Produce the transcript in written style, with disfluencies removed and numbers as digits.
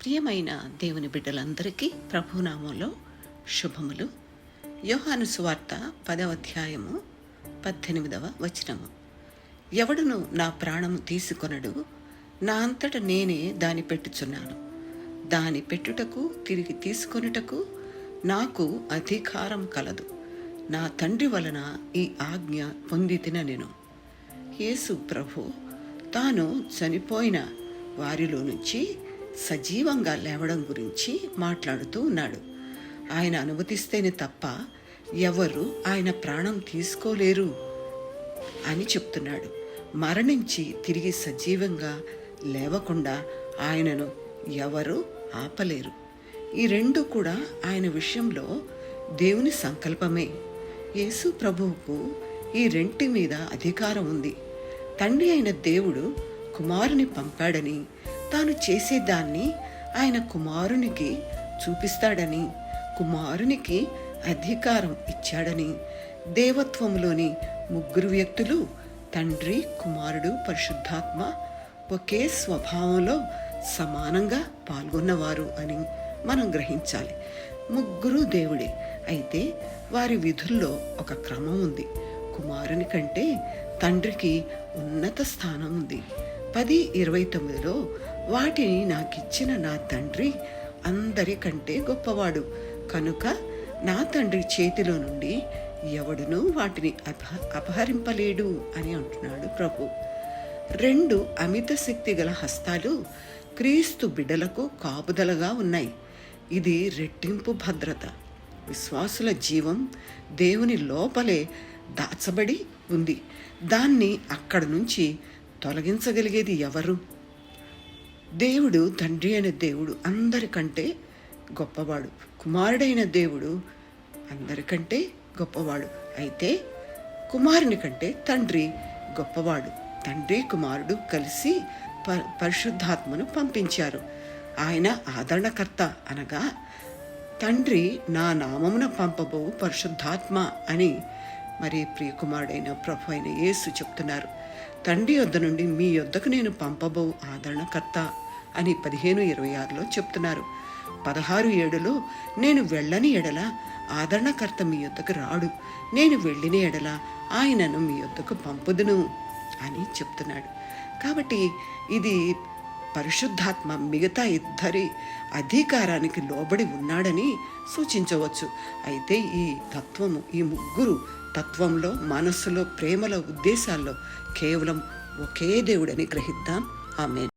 ప్రియమైన దేవుని బిడ్డలందరికీ ప్రభునామంలో శుభములు. యోహాను సువార్త 10వ అధ్యాయము 18వ వచనము. ఎవడును నా ప్రాణము తీసుకొనడు, నా అంతట నేనే దాని పెట్టుచున్నాను. దాని పెట్టుటకు తిరిగి తీసుకొనుటకు నాకు అధికారం కలదు. నా తండ్రి వలన ఈ ఆజ్ఞ పొందితిన నేను. యేసు ప్రభు తాను చనిపోయిన వారిలో నుంచి సజీవంగా లేవడం గురించి మాట్లాడుతూ ఉన్నాడు. ఆయన అనుమతిస్తేనే తప్ప ఎవరు ఆయన ప్రాణం తీసుకోలేరు అని చెప్తున్నాడు. మరణించి తిరిగి సజీవంగా లేవకుండా ఆయనను ఎవరు ఆపలేరు. ఈ రెండు కూడా ఆయన విషయంలో దేవుని సంకల్పమే. యేసు ప్రభువుకు ఈ రెంటి మీద అధికారం ఉంది. తండ్రి అయిన దేవుడు కుమారుని పంపాడని, తాను చేసేదాన్ని ఆయన కుమారునికి చూపిస్తాడని, కుమారునికి అధికారం ఇచ్చాడని, దేవత్వంలోని ముగ్గురు వ్యక్తులు తండ్రి, కుమారుడు, పరిశుద్ధాత్మ ఒకే స్వభావంలో సమానంగా పాల్గొన్నవారు అని మనం గ్రహించాలి. ముగ్గురు దేవుడే. అయితే వారి విధుల్లో ఒక క్రమం ఉంది. కుమారుని కంటే తండ్రికి ఉన్నత స్థానం ఉంది. 10:29లో వాటిని నాకిచ్చిన నా తండ్రి అందరికంటే గొప్పవాడు కనుక నా తండ్రి చేతిలో నుండి ఎవడునూ వాటిని అపహరింపలేడు అని అంటున్నాడు ప్రభు. 2 అమిత శక్తి గల హస్తాలు క్రీస్తు బిడ్డలకు కాపుదలగా ఉన్నాయి. ఇది రెట్టింపు భద్రత. విశ్వాసుల జీవం దేవుని లోపలే దాచబడి ఉంది. దాన్ని అక్కడి నుంచి తొలగించగలిగేది ఎవరు? దేవుడు, తండ్రి అయిన దేవుడు అందరికంటే గొప్పవాడు. కుమారుడైన దేవుడు అందరికంటే గొప్పవాడు. అయితే కుమారుని కంటే తండ్రి గొప్పవాడు. తండ్రి, కుమారుడు కలిసి పరిశుద్ధాత్మను పంపించారు. ఆయన ఆదరణకర్త, అనగా తండ్రి నా నామమున పంపబో పరిశుద్ధాత్మ అని మరి ప్రియకుమారుడైన ప్రభు అయిన యేసు చెప్తున్నారు. తండ్రి యొద్ద నుండి మీ యొద్దకు నేను పంపబో ఆదరణకర్త అని 15:26లో చెప్తున్నారు. 16:7లో నేను వెళ్ళని ఎడల ఆదరణకర్త మీ యొద్దకు రాడు, నేను వెళ్ళిన ఎడల ఆయనను మీ యొద్దకు పంపుదును అని చెప్తున్నాడు. కాబట్టి ఇది పరిశుద్ధాత్మ మిగతా ఇద్దరి అధికారానికి లోబడి ఉన్నాడని సూచించవచ్చు. అయితే ఈ తత్వము, ఈ ముగ్గురు తత్వంలో, మనస్సులో, ప్రేమలో, ఉద్దేశాల్లో కేవలం ఒకే దేవుడని గ్రహిద్దాం. ఆమేన్.